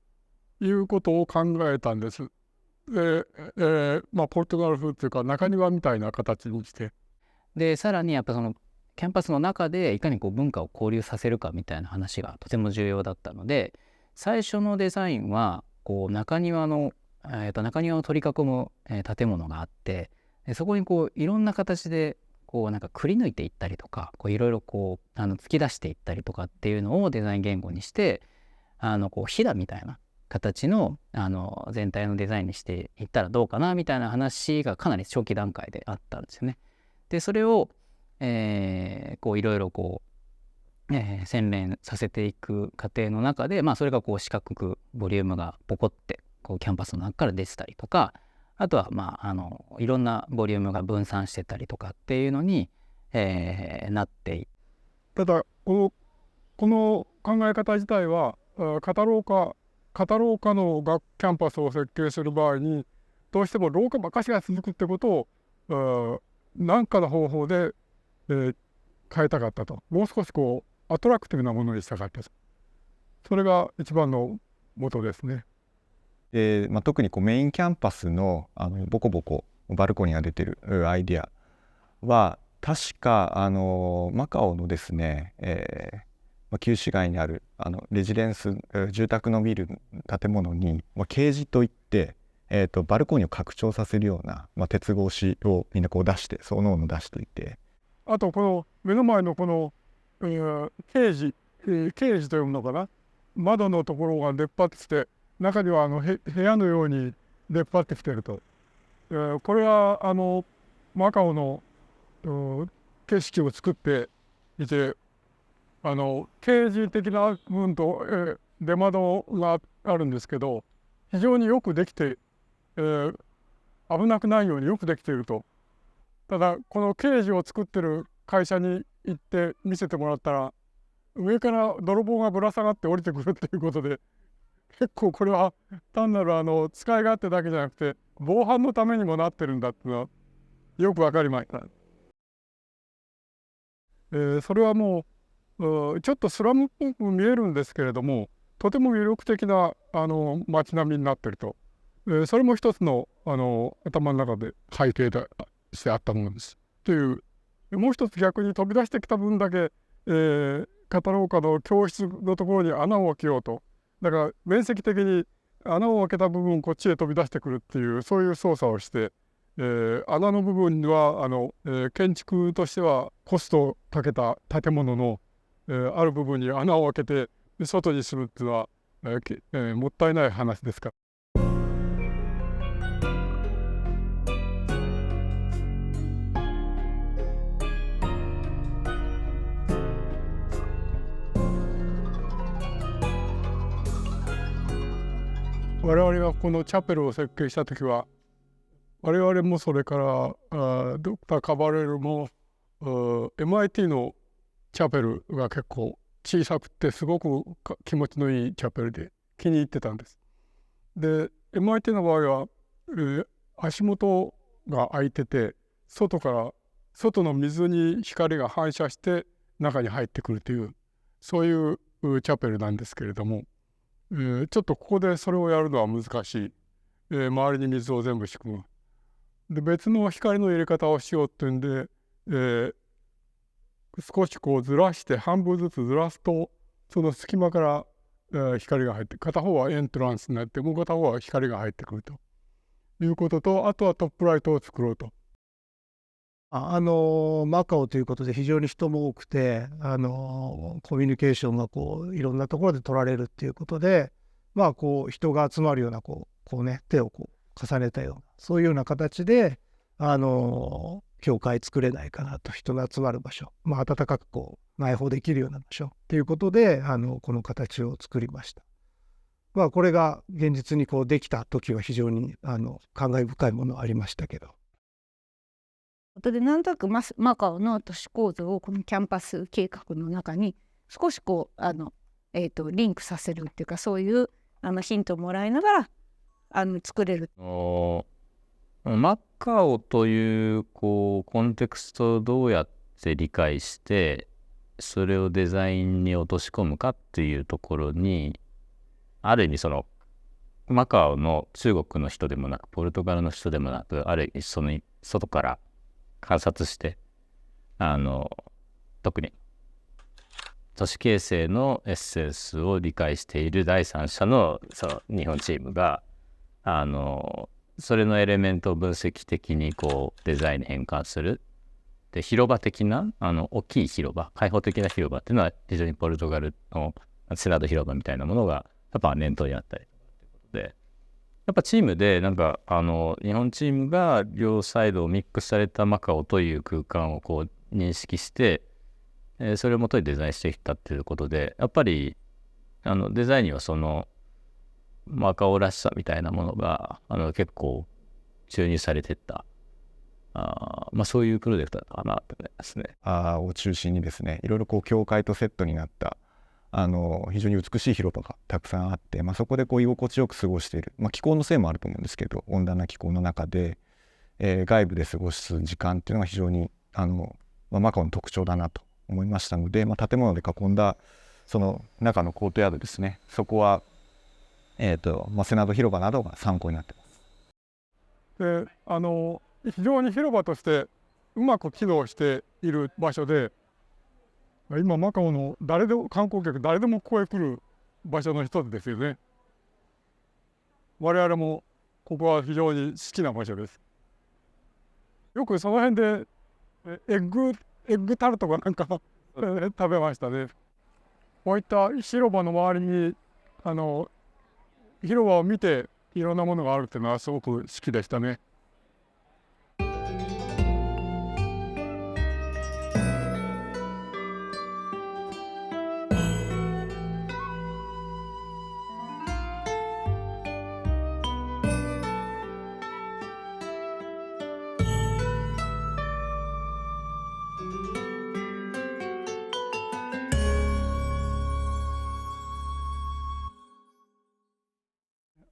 いうことを考えたんです。で、ポルトガル風っていうか中庭みたいな形にして。でさらにやっぱそのキャンパスの中でいかにこう文化を交流させるかみたいな話がとても重要だったので、最初のデザインはこう中庭の取り囲む、建物があって、そこにこういろんな形でこうなんかくり抜いていったりとか、こういろいろこう突き出していったりとかっていうのをデザイン言語にして、こうひだみたいな形の全体のデザインにしていったらどうかなみたいな話がかなり初期段階であったんですよね。でそれを、こういろいろこう、洗練させていく過程の中で、それがこう四角くボリュームがポコってこうキャンパスの中から出てたりとか、あとはいろんなボリュームが分散してたりとかっていうのに、なっていただこの考え方自体は片廊下のキャンパスを設計する場合にどうしても廊下ばかしが続くってことを何かの方法で、変えたかったと。もう少しこうアトラクティブなものにしたかったと。それが一番の元ですね。で特にこうメインキャンパスのボコボコバルコニーが出てるアイデアは確かマカオのですね、旧市街にあるレジデンス住宅のビル建物に、ケージといって、バルコニーを拡張させるような、鉄格子をみんなこう出してその出しておいて、あとこの目の前のこの、ケージというのかな、窓のところが出っ張ってきて中には部屋のように出っ張ってきていると。これはマカオの景色を作っていて、ケージ的な部分と、出窓があるんですけど、非常によくできて、危なくないようによくできていると。ただこのケージを作ってる会社に行って見せてもらったら、上から泥棒がぶら下がって降りてくるっていうことで、結構これは単なる使い勝手だけじゃなくて防犯のためにもなってるんだっていうのはよくわかりました。それはもうちょっとスラムっぽく見えるんですけれども、とても魅力的な街並みになってると。それも一つの頭の中で背景としてあったものです。というもう一つ逆に飛び出してきた分だけ、片廊下の教室のところに穴を開けようと。だから面積的に穴を開けた部分こっちへ飛び出してくるっていうそういう操作をして、穴の部分には建築としてはコストをかけた建物の、ある部分に穴を開けて外にするっていうのは、もったいない話ですから。我々がこのチャペルを設計した時は、我々もそれからドクター・カバレルもMIT のチャペルが結構小さくてすごく気持ちのいいチャペルで気に入ってたんです。で MIT の場合は、足元が開いてて外の水に光が反射して中に入ってくるというそういうチャペルなんですけれども、ちょっとここでそれをやるのは難しい。周りに水を全部敷く。で別の光の入れ方をしようっていうんで、少しこうずらして半分ずつずらすとその隙間から、光が入って片方はエントランスになってもう片方は光が入ってくるということと、あとはトップライトを作ろうと。マカオということで非常に人も多くてコミュニケーションがこういろんなところで取られるっていうことでこう人が集まるようなこうね手をこう重ねたようなそういうような形で教会作れないかなと、人が集まる場所、温かくこう内包できるような場所っていうことでこの形を作りました。これが現実にこうできた時は非常に感慨深いものありましたけど。でなんとなくマカオの都市構造をこのキャンパス計画の中に少しこうリンクさせるっていうか、そういうヒントをもらいながら作れる。マカオというコンテクストをどうやって理解してそれをデザインに落とし込むかっていうところに、ある意味そのマカオの中国の人でもなくポルトガルの人でもなく、あるその外から観察して、特に都市形成のエッセンスを理解している第三者のその日本チームがそれのエレメントを分析的にこうデザインに変換する。で、広場的な大きい広場、開放的な広場っていうのは非常にポルトガルのセラド広場みたいなものがやっぱ念頭にあったりということで、やっぱチームでなんか日本チームが両サイドをミックスされたマカオという空間をこう認識して、それをもとにデザインしてきたっていうことで、やっぱりデザインにはそのマカオらしさみたいなものが結構注入されてったそういうプロジェクトだったかなと思いますね。を中心にですね、いろいろこう教会とセットになった非常に美しい広場がたくさんあって、そこでこう居心地よく過ごしている、気候のせいもあると思うんですけど、温暖な気候の中で、外部で過ごす時間っていうのが非常にマカオの特徴だなと思いましたので、建物で囲んだその中のコートヤードですね、そこは、セナド広場などが参考になってます。で非常に広場としてうまく機能している場所で、今マカオの観光客誰でもここへ来る場所の一つですよね。我々もここは非常に好きな場所です。よくその辺でエッグタルトかなんか食べましたね。こういった広場の周りに広場を見ていろんなものがあるっていうのはすごく好きでしたね。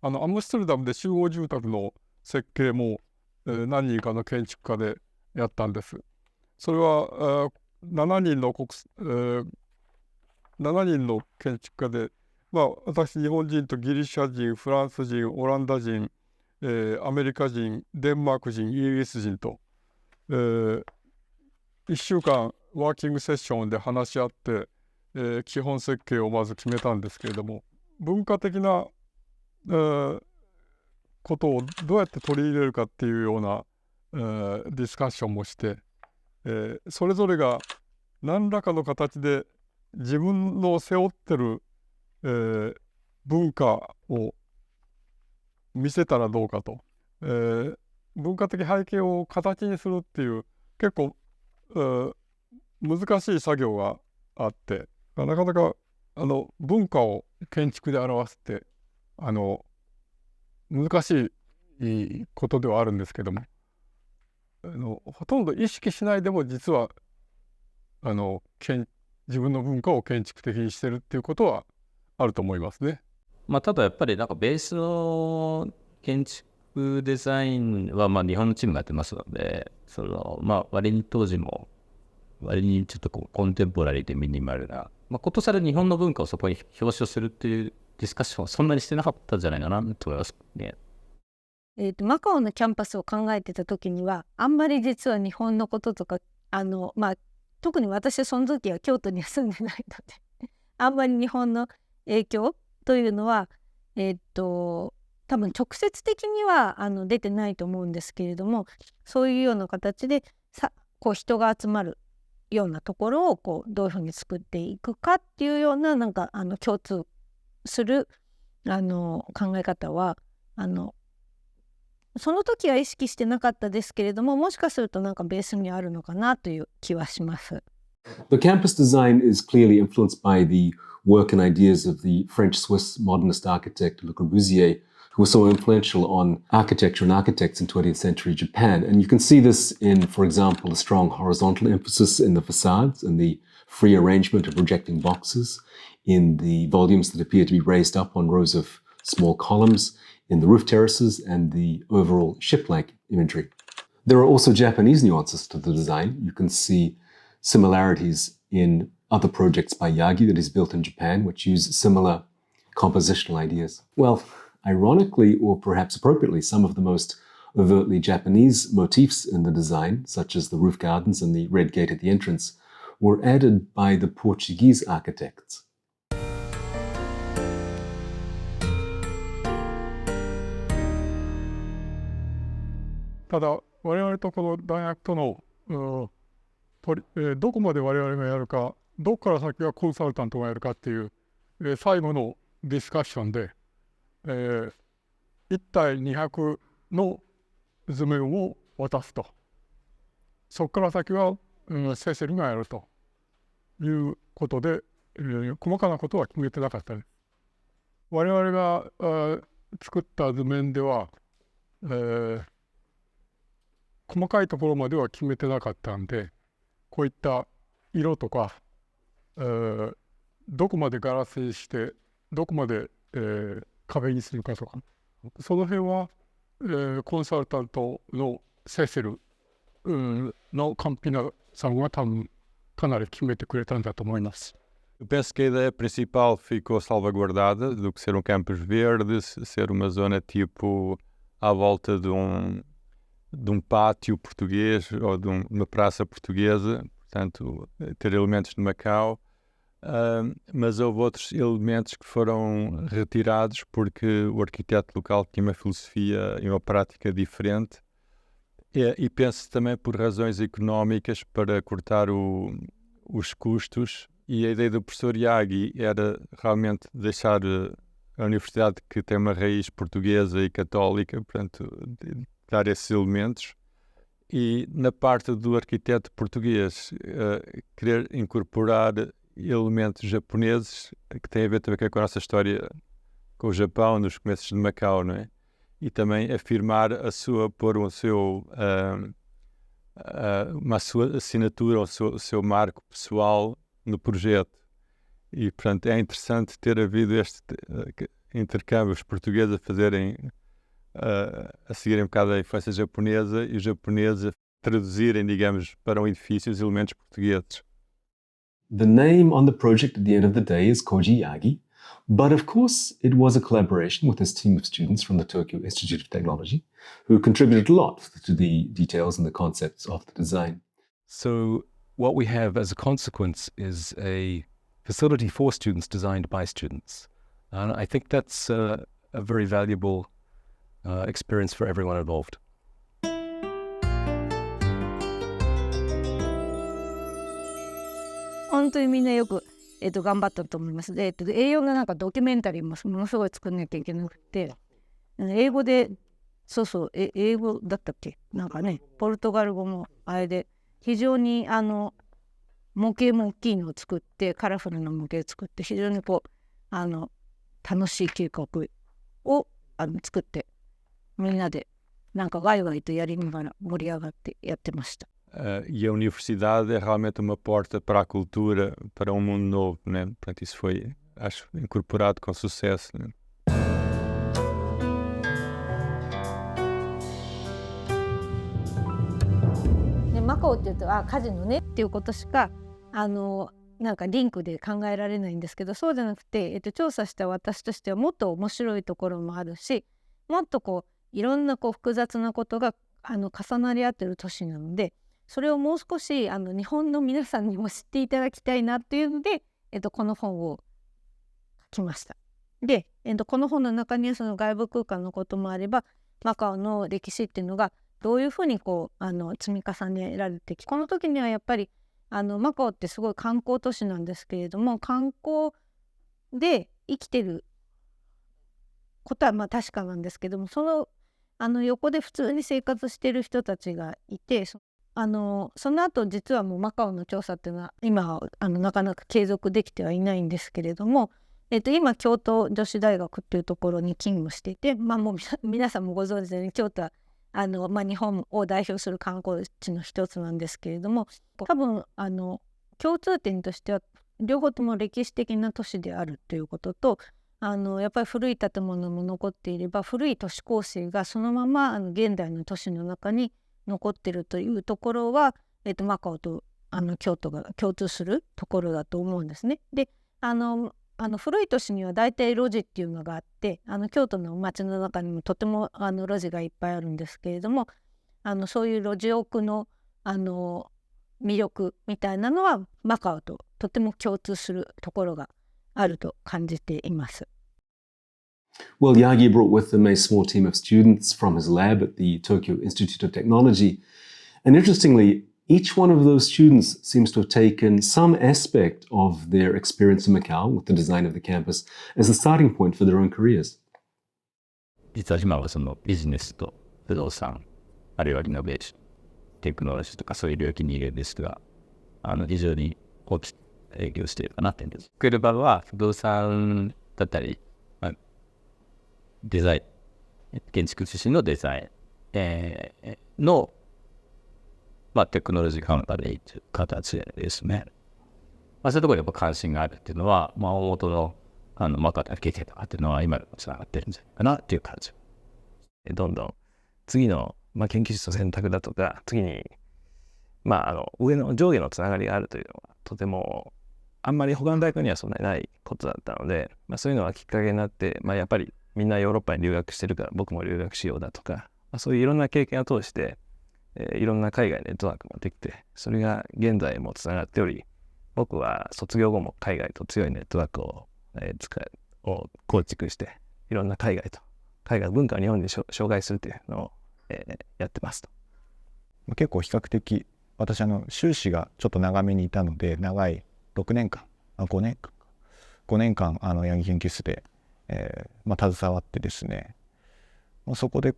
アムステルダムで集合住宅の設計も、何人かの建築家でやったんです。それは7人の建築家で、私日本人とギリシャ人、フランス人、オランダ人、アメリカ人、デンマーク人、イギリス人と、1週間ワーキングセッションで話し合って、基本設計をまず決めたんですけれども、文化的なことをどうやって取り入れるかっていうようなディスカッションもして、それぞれが何らかの形で自分の背負ってる、文化を見せたらどうかと、文化的背景を形にするっていう結構難しい作業があって、なかなか文化を建築で表すって難しいことではあるんですけども、ほとんど意識しないでも実は自分の文化を建築的にしてるっていうことはあると思いますね。ただやっぱりなんかベースの建築デザインは日本のチームがやってますので、割に当時も割にちょっとこうコンテンポラリーでミニマルな、ことさら日本の文化をそこに表彰するっていうディスカッションはそんなにしてなかったんじゃないかなと思いますね。マカオのキャンパスを考えてた時にはあんまり実は日本のこととか特に私はその時は京都には住んでないのであんまり日本の影響というのは多分直接的には出てないと思うんですけれども、そういうような形でこう人が集まるようなところをこうどういうふうに作っていくかっていうような共通する考え方はその時は意識してなかったですけれども、もしかするとベースにあるのかなという気はします。The campus design is clearly influenced by the work and ideas of the French-Swiss modernist architect Le Corbusier, who was so influential on architecture and architects in 20th century Japan. And you can see this in, for example, a strong horizontal emphasis in the facades and the free arrangement of projecting boxes, in the volumes that appear to be raised up on rows of small columns, in the roof terraces, and the overall ship-like imagery. There are also Japanese nuances to the design. You can see similarities in other projects by Yagi that is built in Japan, which use similar compositional ideas. Well, Ironically, or perhaps appropriately, some of the most overtly Japanese motifs in the design, such as the roof gardens and the red gate at the entrance, were added by the Portuguese architects. ただ我々とこの大学とのどこまで我々がやるか、どこから先はコンサルタントがやるかっていう、最後のディスカッションで、1対200の図面を渡すと。そこから先は、セセルがやるということで、細かなことは決めてなかったです。我々が作った図面では、細かいところまでは決めてなかったんで、こういった色とか、どこまでガラスにしてどこまで、壁にするかとか、その辺は、コンサルタントのセセルのカンピナさんは多分かなり決めてくれたんだと思います。Eu penso que a ideia principal ficou salvaguardada do que ser um campus verde, ser uma zona tipo à volta de um pátio português ou de uma praça portuguesa, portanto, ter elementos de Macau, mas houve outros elementos que foram retirados porque o arquiteto local tinha uma filosofia e uma prática diferente, e penso também por razões económicas para cortar os custos, e a ideia do professor Yagi era realmente deixar a universidade que tem uma raiz portuguesa e católica, portanto, dar esses elementos, e na parte do arquiteto português querer incorporar elementos japoneses que têm a ver também com a nossa história com o Japão nos começos de Macau, não é? E também afirmar pôr uma sua assinatura, o seu marco pessoal no projeto. E portanto é interessante ter havido este intercâmbio, os portugueses a fazerem a seguirem um bocado a influência japonesa e os japoneses a traduzirem, digamos, para um edifício os elementos portugueses. The name on the project at the end of the day is Koji Yagi, but of course it was a collaboration with his team of students from the Tokyo Institute of Technology, who contributed a lot to the details and the concepts of the design. So what we have as a consequence is a facility for students designed by students. And I think that's a very valuable experience for everyone involved. 本当にみんなよく、頑張ったと思います。で、英語のなんかドキュメンタリーもものすごい作んなきゃいけなくて、英語で、英語だったっけ、なんかね、ポルトガル語もあれで、非常に模型も大きいのを作って、カラフルな模型を作って、非常に楽しい計画を作って、みんなでなんかワイワイとやりながら盛り上がってやってました。E a universidade é realmente uma porta para a cultura, para um mundo novo, né? Portanto, isso foi, acho, incorporado com sucesso, né? でマカオっていうとカジノねっていうことしかなんかリンクで考えられないんですけど、そうじゃなくて、調査した私としてはもっと面白いところもあるし、もっといろんな複雑なことが重なり合ってる都市なので、それをもう少し日本の皆さんにも知っていただきたいなっていうので、この本を書きました。で、この本の中にはその外部空間のこともあれば、マカオの歴史っていうのがどういうふうに積み重ねられてきて、この時にはやっぱりマカオってすごい観光都市なんですけれども、観光で生きてることは確かなんですけども、その横で普通に生活してる人たちがいて、その後実はもうマカオの調査っていうのは今なかなか継続できてはいないんですけれども、今京都女子大学っていうところに勤務していて、もう皆さんもご存知のように京都は日本を代表する観光地の一つなんですけれども、多分共通点としては両方とも歴史的な都市であるということと、やっぱり古い建物も残っていれば、古い都市構成がそのまま現代の都市の中に残っているというところは、マカオと京都が共通するところだと思うんですね。で古い都市には大体路地っていうのがあって、京都の街の中にもとても路地がいっぱいあるんですけれども、そういう路地奥の魅力みたいなのはマカオととても共通するところがあると感じています。Well, Yagi brought with him a small team of students from his lab at the Tokyo Institute of Technology. And interestingly, each one of those students seems to have taken some aspect of their experience in Macau with the design of the campus as a starting point for their own careers. 実は今はそのビジネスと不動産、あるいはリノベーション、テクノロジーとかそういう領域にいるんですが、非常に大きく影響しているかなって言うんです。クルバは不動産だったり、デザイン、建築出身のデザイン、の、テクノロジーカウンターでいる形ですね。そういうところにやっぱ関心があるっていうのは、大元のマカオの経験とかっていうのは今でもつながってるんじゃないかなっていう感じ。どんどん次の、研究室の選択だとか、次に、上下のつながりがあるというのは、とても、あんまり他の大学にはそんなにないことだったので、そういうのがきっかけになって、やっぱりみんなヨーロッパに留学してるから僕も留学しようだとか、そういういろんな経験を通して、いろんな海外ネットワークもできて、それが現在もつながっており、僕は卒業後も海外と強いネットワークを構築して、いろんな海外文化を日本に紹介するというのを、やってますと。結構比較的私修士がちょっと長めにいたので、長い5年間八木研究室で、携わってですね、そこで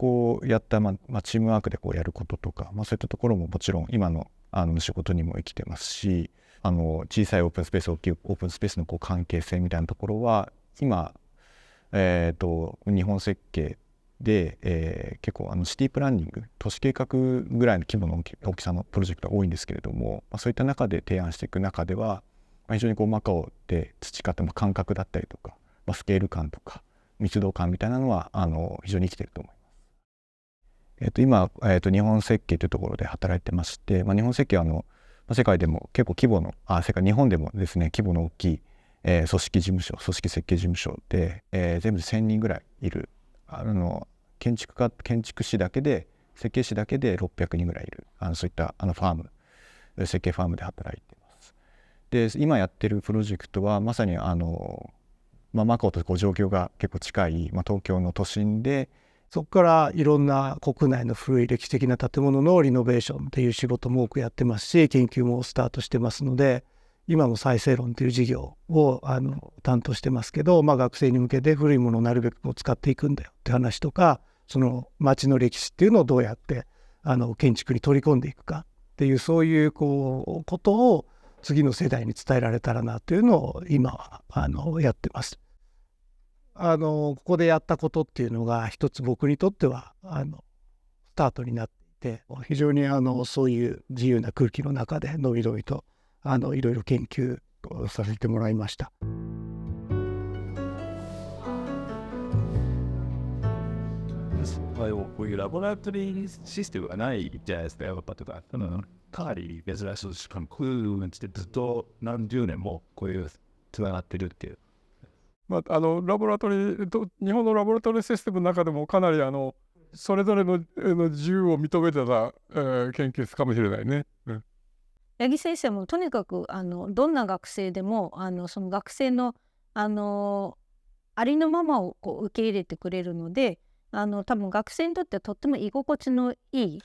やった、チームワークでやることとか、そういったところももちろん今の仕事にも生きてますし、小さいオープンスペース、大きいオープンスペースの関係性みたいなところは今、日本設計で、結構シティプランニング、都市計画ぐらいの規模の大きさのプロジェクトが多いんですけれども、そういった中で提案していく中では、非常にマカオで培った感覚だったりとか、スケール感とか密度感みたいなのは非常に生きていると思います。今、日本設計というところで働いてまして、日本設計は世界でも結構日本でもですね、規模の大きい、組織設計事務所で、全部で1000人ぐらいいる建築士だけで設計士だけで600人ぐらいいるそういった設計ファームで働いています。で今やってるプロジェクトはまさにマカオと状況が結構近い、東京の都心で、そこからいろんな国内の古い歴史的な建物のリノベーションっていう仕事も多くやってますし、研究もスタートしてますので、今も再生論という事業を担当してますけど、学生に向けて古いものをなるべく使っていくんだよって話とか、その町の歴史っていうのをどうやって建築に取り込んでいくかっていう、そういうことを次の世代に伝えられたらなというのを今はやってます。ここでやったことっていうのが一つ僕にとってはスタートになっていて、非常にそういう自由な空気の中でのびのびといろいろ研究をさせてもらいました。こういうラボラトリーシステムがないじゃないですか、ヨーロッパとか。かなり珍しいです。ずっと何十年もこういうつながってるっていう。ラボラトリー日本のラボラトリーシステムの中でもかなりそれぞれの自由を認めてた、研究室かもしれないね。八木先生もとにかくどんな学生でもその学生のありのままを受け入れてくれるので、多分学生にとってはとっても居心地のいい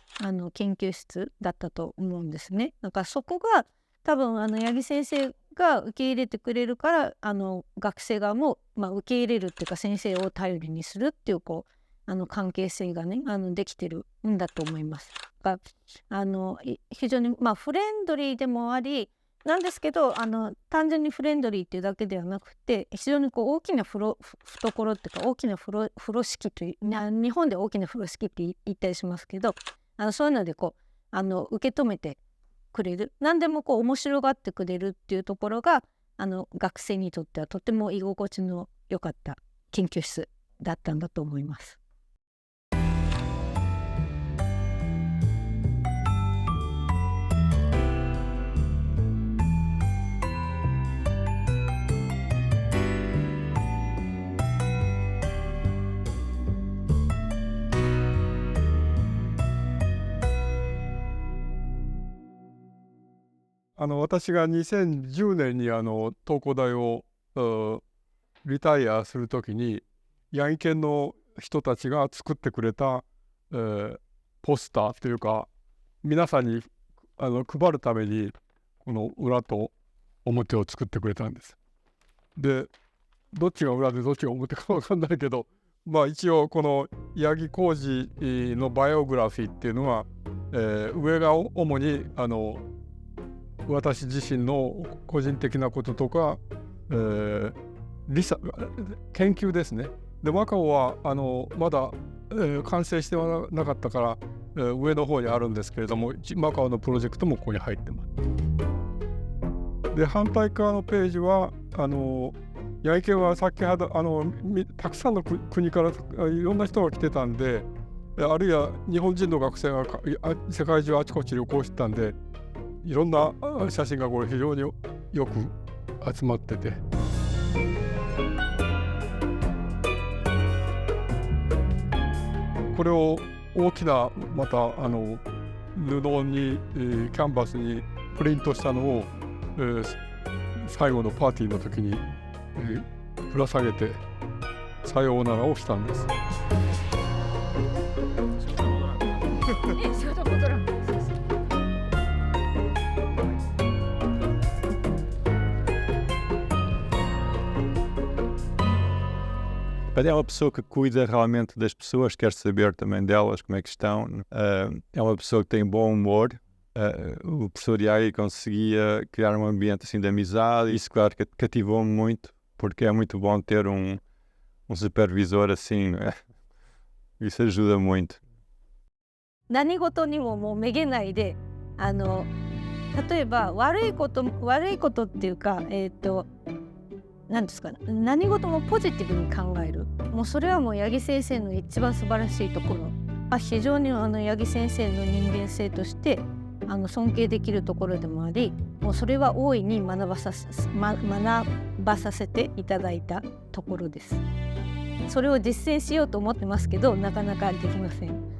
研究室だったと思うんですね。だからそこが多分八木先生が受け入れてくれるから学生側も、受け入れるっていうか先生を頼りにするっていう関係性がねできてるんだと思います。非常にフレンドリーでもありなんですけど、単純にフレンドリーっていうだけではなくて、非常に大きな懐っていうか大きな風呂敷という、日本で大きな風呂敷って言ったりしますけど、そういうので受け止めてくれる、何でも面白がってくれるっていうところが学生にとってはとても居心地の良かった研究室だったんだと思います。私が2010年に東工大をリタイアするときにヤギ研の人たちが作ってくれた、ポスターというか皆さんに配るためにこの裏と表を作ってくれたんです。でどっちが裏でどっちが表か分かんないけど、まあ一応この八木浩二のバイオグラフィーっていうのは、上が主に私自身の個人的なこととか、研究ですね。でマカオはまだ、完成してはなかったから、上の方にあるんですけれども、マカオのプロジェクトもここに入ってます。で反対側のページは八重県はさっきたくさんの国からいろんな人が来てたんで、あるいは日本人の学生が世界中あちこち旅行してたんで、いろんな写真がこれ非常によく集まってて、これを大きなまた布に、キャンバスにプリントしたのを、最後のパーティーの時に、ぶら下げてさようならをしたんです。É uma pessoa que cuida realmente das pessoas, quer saber também delas, como é que estão. É uma pessoa que tem bom humor. O professor Yagi conseguia criar um ambiente assim de amizade. Isso, claro, que cativou-me muito, porque é muito bom ter um supervisor assim, não é? Isso ajuda muito. 何事にももうめげないで、例えば悪いことっていうか、何ですかね、何事もポジティブに考える、もうそれはもう八木先生の一番素晴らしいところ、非常に八木先生の人間性として尊敬できるところでもあり、もうそれは大いに学ばさせていただいたところです。それを実践しようと思ってますけど、なかなかできません。